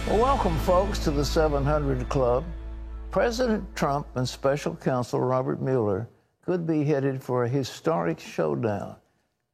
Well, welcome, folks, to the 700 Club. President Trump and Special Counsel Robert Mueller could be headed for a historic showdown.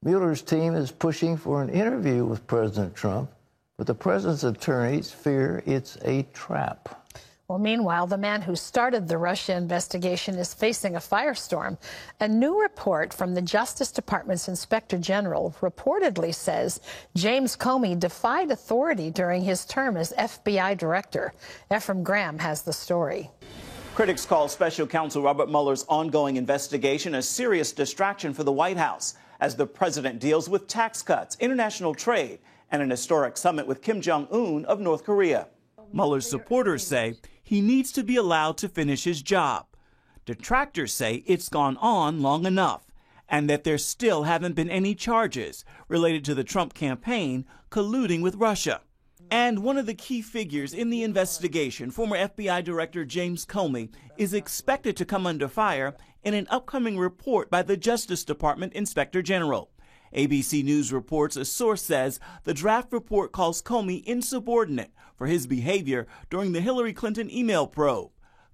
Mueller's team is pushing for an interview with President Trump, but the president's attorneys fear it's a trap. Well, meanwhile, the man who started the Russia investigation is facing a firestorm. A new report from the Justice Department's Inspector General reportedly says James Comey defied authority during his term as FBI director. Efrem Graham has the story. Critics call Special Counsel Robert Mueller's ongoing investigation a serious distraction for the White House as the president deals with tax cuts, international trade, and an historic summit with Kim Jong-un of North Korea. Mueller's supporters say he needs to be allowed to finish his job. Detractors say it's gone on long enough and that there still haven't been any charges related to the Trump campaign colluding with Russia. And one of the key figures in the investigation, former FBI Director James Comey, is expected to come under fire in an upcoming report by the Justice Department Inspector General. ABC News reports a source says the draft report calls Comey insubordinate for his behavior during the Hillary Clinton email probe.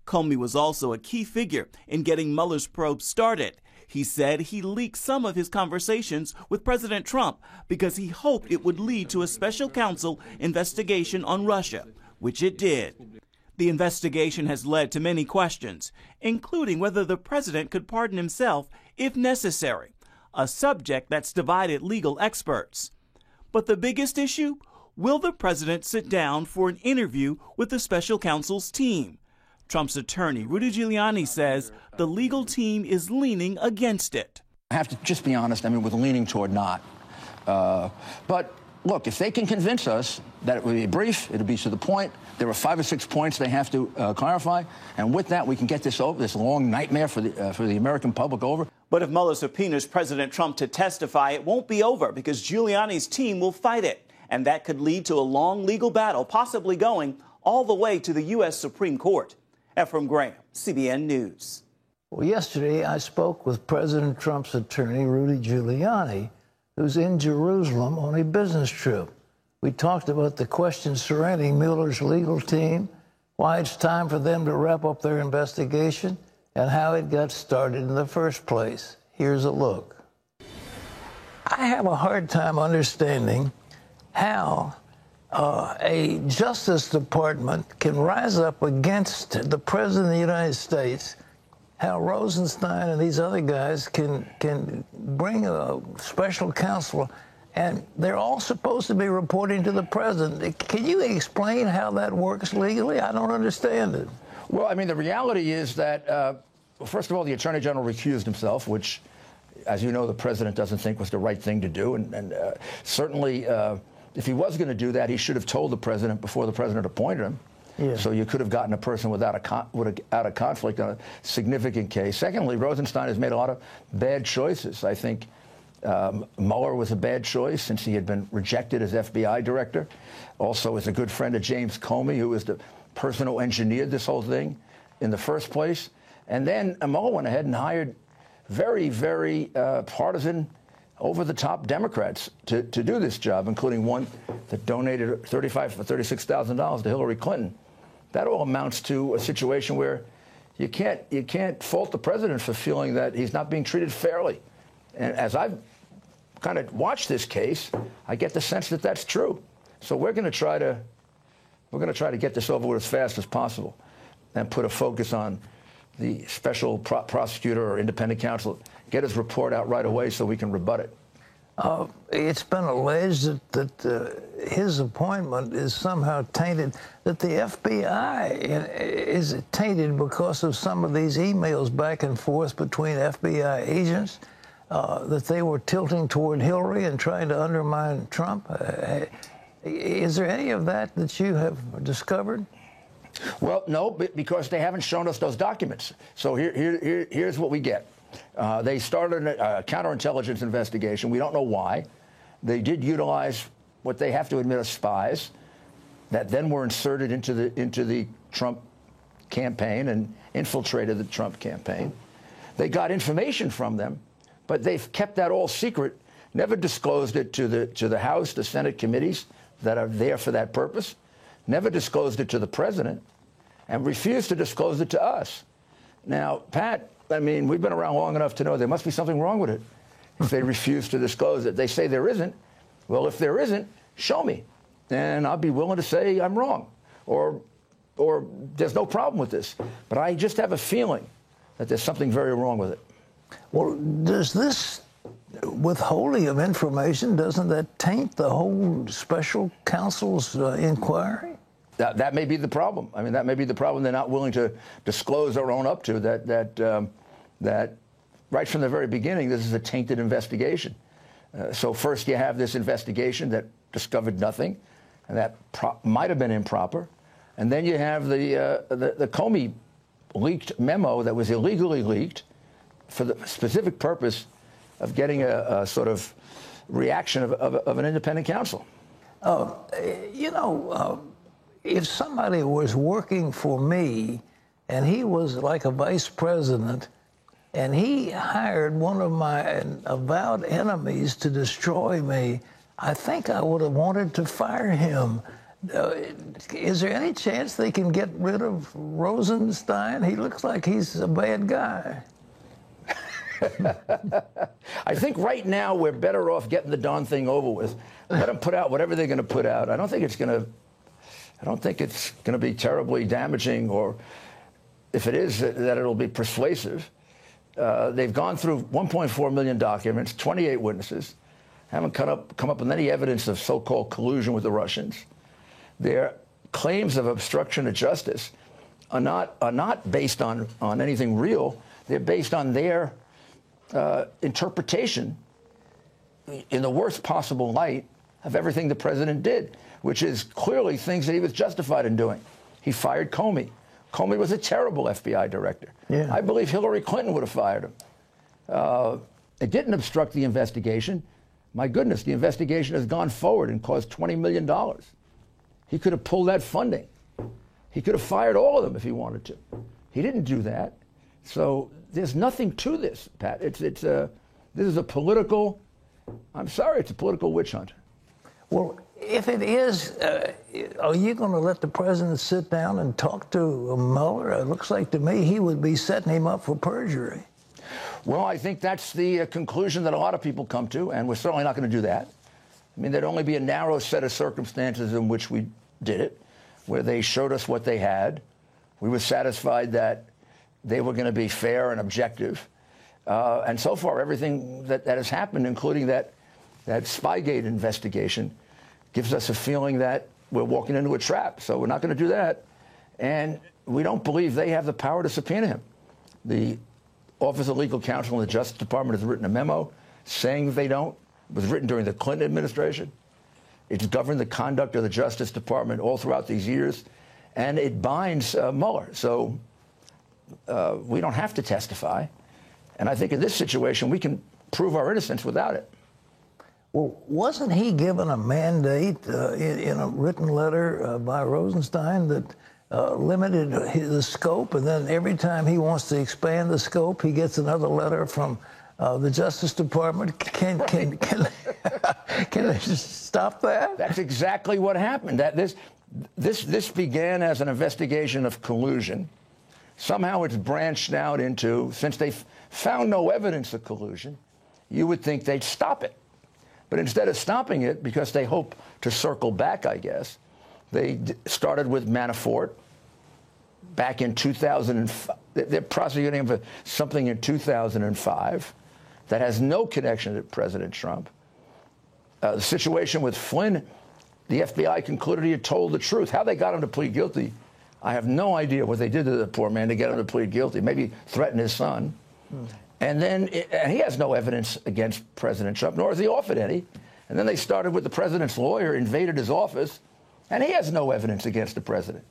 Comey was also a key figure in getting Mueller's probe started. He said he leaked some of his conversations with President Trump because he hoped it would lead to a special counsel investigation on Russia, which it did. The investigation has led to many questions, including whether the president could pardon himself if necessary, a subject that's divided legal experts. But the biggest issue? Will the president sit down for an interview with the special counsel's team? Trump's attorney, Rudy Giuliani, says the legal team is leaning against it. I have to just be honest, with leaning toward not. But look, if they can convince us that it will be brief, it'll be to the point, there are 5 or 6 points they have to clarify, and with that we can get this over, this long nightmare for the American public over. But if Mueller subpoenas President Trump to testify, it won't be over because Giuliani's team will fight it. And that could lead to a long legal battle, possibly going all the way to the U.S. Supreme Court. Efrem Graham, CBN News. Well, yesterday I spoke with President Trump's attorney, Rudy Giuliani, who's in Jerusalem on a business trip. We talked about the questions surrounding Mueller's legal team, why it's time for them to wrap up their investigation, and how it got started in the first place. Here's a look. I have a hard time understanding how a Justice Department can rise up against the President of the United States, how Rosenstein and these other guys can bring a special counsel, and they're all supposed to be reporting to the President. Can you explain how that works legally? I don't understand it. Well, the reality is that, first of all, the Attorney General recused himself, which, as you know, the President doesn't think was the right thing to do. And certainly, if he was going to do that, he should have told the President before the President appointed him. Yeah. So you could have gotten a person without a conflict on a significant case. Secondly, Rosenstein has made a lot of bad choices. I think Mueller was a bad choice since he had been rejected as FBI director. Also, is a good friend of James Comey, who was the person who engineered this whole thing in the first place. And then Mueller went ahead and hired very, very partisan, over-the-top Democrats to do this job, including one that donated $35,000 or $36,000 to Hillary Clinton. That all amounts to a situation where you can't fault the president for feeling that he's not being treated fairly. And as I've kind of watched this case, I get the sense that that's true. So we're going to try to get this over with as fast as possible and put a focus on the special prosecutor or independent counsel, get his report out right away so we can rebut it. It's been alleged that his appointment is somehow tainted, that the FBI is tainted because of some of these emails back and forth between FBI agents, that they were tilting toward Hillary and trying to undermine Trump. Is there any of that you have discovered? Well, no, because they haven't shown us those documents. So here's what we get. They started a counterintelligence investigation. We don't know why. They did utilize what they have to admit are spies that then were inserted into the Trump campaign and infiltrated the Trump campaign. They got information from them, but they've kept that all secret, never disclosed it to the House, the Senate committees that are there for that purpose, never disclosed it to the president, and refused to disclose it to us. Now, Pat, I mean, we've been around long enough to know there must be something wrong with it if they refuse to disclose it. They say there isn't. Well, if there isn't, show me. And I'll be willing to say I'm wrong, or there's no problem with this. But I just have a feeling that there's something very wrong with it. Well, does this withholding of information, doesn't that taint the whole special counsel's inquiry? That may be the problem. I mean, that may be the problem they're not willing to disclose or own up to, that right from the very beginning, this is a tainted investigation. So first you have this investigation that discovered nothing, and that might have been improper. And then you have the Comey leaked memo that was illegally leaked for the specific purpose of getting a sort of reaction of an independent counsel. You know, if somebody was working for me and he was like a vice president and he hired one of my avowed enemies to destroy me, I think I would have wanted to fire him. Is there any chance they can get rid of Rosenstein? He looks like he's a bad guy. I think right now we're better off getting the darn thing over with. Let them put out whatever they're going to put out. I don't think it's going to be terribly damaging, or if it is, that it'll be persuasive. They've gone through 1.4 million documents, 28 witnesses, haven't come up with any evidence of so-called collusion with the Russians. Their claims of obstruction of justice are not based on anything real. They're based on their interpretation in the worst possible light of everything the president did, which is clearly things that he was justified in doing. He fired Comey. Comey was a terrible FBI director. Yeah. I believe Hillary Clinton would have fired him. It didn't obstruct the investigation. My goodness, the investigation has gone forward and caused $20 million. He could have pulled that funding. He could have fired all of them if he wanted to. He didn't do that. So there's nothing to this, Pat. This is a political, I'm sorry, it's a political witch hunt. Well, if it is, are you going to let the president sit down and talk to Mueller? It looks like to me he would be setting him up for perjury. Well, I think that's the conclusion that a lot of people come to, and we're certainly not going to do that. I mean, there'd only be a narrow set of circumstances in which we did it, where they showed us what they had. We were satisfied that they were going to be fair and objective. And so far, everything that has happened, including that Spygate investigation, gives us a feeling that we're walking into a trap. So we're not going to do that. And we don't believe they have the power to subpoena him. The Office of Legal Counsel in the Justice Department has written a memo saying that they don't. It was written during the Clinton administration. It's governed the conduct of the Justice Department all throughout these years. And it binds Mueller. So we don't have to testify. And I think in this situation, we can prove our innocence without it. Well, wasn't he given a mandate in a written letter by Rosenstein that limited the scope, and then every time he wants to expand the scope, he gets another letter from the Justice Department? Can they just stop that? That's exactly what happened. This began as an investigation of collusion. Somehow it's branched out into, since they found no evidence of collusion, you would think they'd stop it. But instead of stopping it, because they hope to circle back, I guess, they started with Manafort back in 2005. They're prosecuting him for something in 2005 that has no connection to President Trump. The situation with Flynn, the FBI concluded he had told the truth. How they got him to plead guilty, I have no idea what they did to the poor man to get him to plead guilty. Maybe threaten his son. And then and he has no evidence against President Trump, nor has he offered any. And then they started with the president's lawyer, invaded his office, and he has no evidence against the president.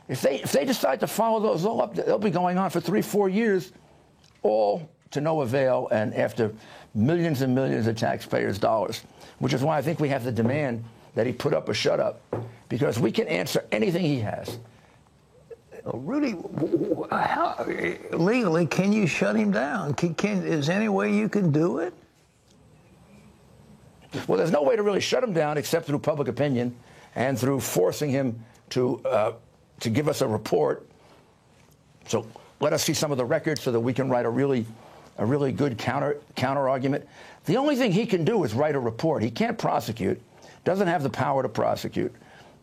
If they decide to follow those all up, they'll be going on for 3-4 years, all to no avail, and after millions and millions of taxpayers' dollars, which is why I think we have to demand that he put up or shut up, because we can answer anything he has. Rudy, how legally can you shut him down? Is there any way you can do it? Well, there's no way to really shut him down except through public opinion and through forcing him to give us a report. So let us see some of the records so that we can write a really good counter argument. The only thing he can do is write a report. He can't prosecute, doesn't have the power to prosecute.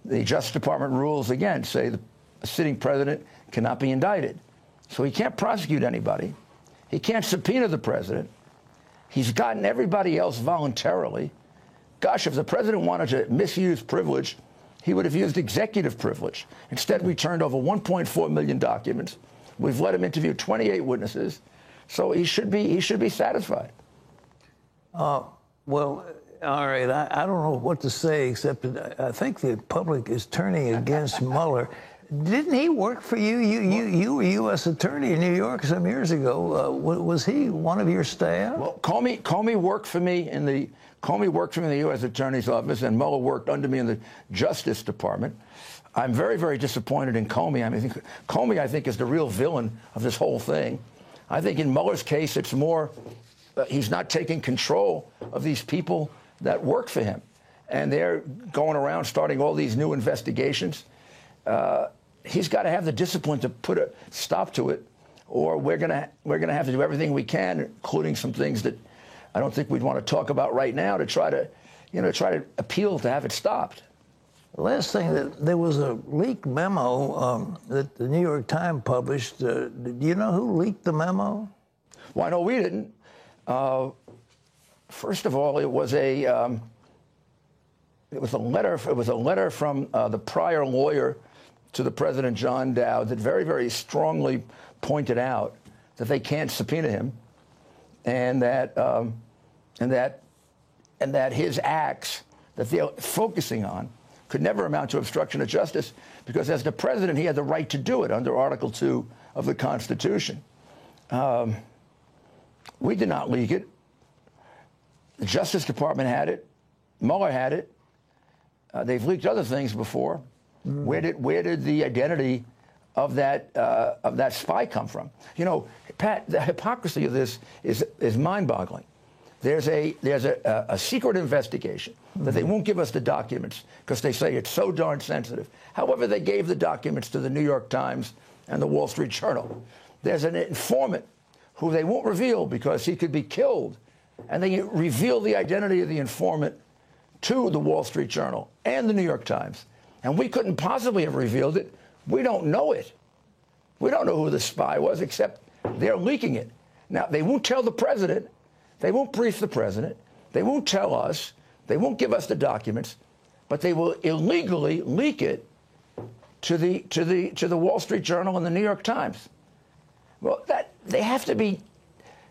The Justice Department rules, again, say the sitting president cannot be indicted. So he can't prosecute anybody. He can't subpoena the president. He's gotten everybody else voluntarily. Gosh, if the president wanted to misuse privilege, he would have used executive privilege. Instead, we turned over 1.4 million documents. We've let him interview 28 witnesses. So he should be satisfied. Well, all right. I don't know what to say, except that I think the public is turning against Mueller. Didn't he work for you? You were U.S. attorney in New York some years ago. Was he one of your staff? Well, Comey worked for me in the U.S. Attorney's office, and Mueller worked under me in the Justice Department. I'm very, very disappointed in Comey. I mean, Comey, I think, is the real villain of this whole thing. I think in Mueller's case, it's more he's not taking control of these people that work for him, and they're going around starting all these new investigations. He's got to have the discipline to put a stop to it, or we're gonna have to do everything we can, including some things that I don't think we'd want to talk about right now, to try to appeal to have it stopped. The last thing, that there was a leaked memo that the New York Times published. Do you know who leaked the memo? Well, I know we didn't. First of all, it was a letter. It was a letter from the prior lawyer to the president, John Dowd, that very, very strongly pointed out that they can't subpoena him, and that his acts that they're focusing on could never amount to obstruction of justice, because as the president, he had the right to do it under Article 2 of the Constitution. We did not leak it. The Justice Department had it. Mueller had it. They've leaked other things before. Where did the identity of that spy come from? You know, Pat, the hypocrisy of this is mind-boggling. There's a secret investigation that they won't give us the documents because they say it's so darn sensitive. However, they gave the documents to the New York Times and the Wall Street Journal. There's an informant who they won't reveal because he could be killed, and they reveal the identity of the informant to the Wall Street Journal and the New York Times. And we couldn't possibly have revealed it. We don't know it. We don't know who the spy was, except they're leaking it. Now, they won't tell the president. They won't brief the president. They won't tell us. They won't give us the documents. But they will illegally leak it to the Wall Street Journal and the New York Times. Well, they have to be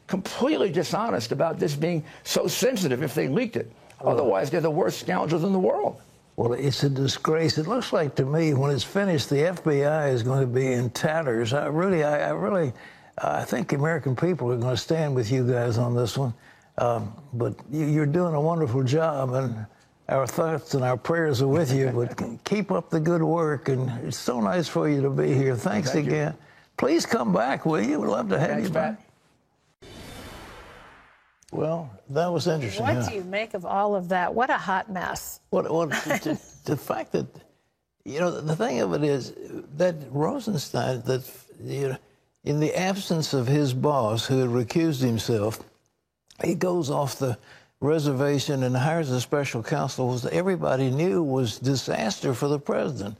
completely dishonest about this being so sensitive if they leaked it. Otherwise, they're the worst scoundrels in the world. Well, it's a disgrace. It looks like to me, when it's finished, the FBI is going to be in tatters. I think the American people are going to stand with you guys on this one. But you're doing a wonderful job, and our thoughts and our prayers are with you. But keep up the good work, and it's so nice for you to be here. Thanks again. Please come back, will you? We'd love to have you back. Well, that was interesting. What do you make of all of that? What a hot mess. The fact that, you know, the thing of it is that Rosenstein, that, you know, in the absence of his boss, who had recused himself, he goes off the reservation and hires a special counsel, which everybody knew was disaster for the president,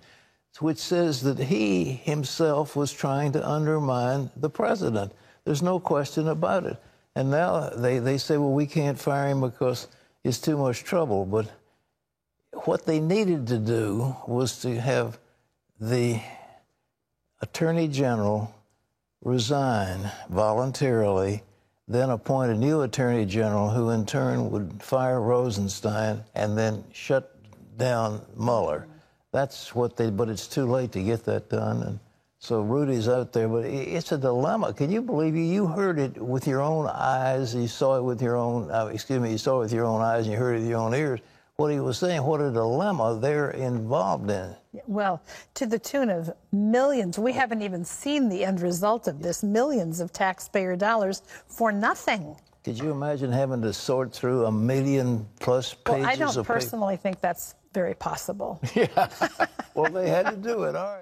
which says that he himself was trying to undermine the president. There's no question about it. And now they say, well, we can't fire him because it's too much trouble. But what they needed to do was to have the Attorney General resign voluntarily, then appoint a new Attorney General who in turn would fire Rosenstein and then shut down Mueller. That's what but it's too late to get that done. And so Rudy's out there, but it's a dilemma. Can you believe you heard it with your own eyes? You saw it with your own, you saw it with your own eyes and you heard it with your own ears. What he was saying, what a dilemma they're involved in. Well, to the tune of millions. We haven't even seen the end result of this. Millions of taxpayer dollars for nothing. Could you imagine having to sort through 1 million+ pages of paper? I don't personally think that's very possible. Yeah. Well, they had to do it. All right.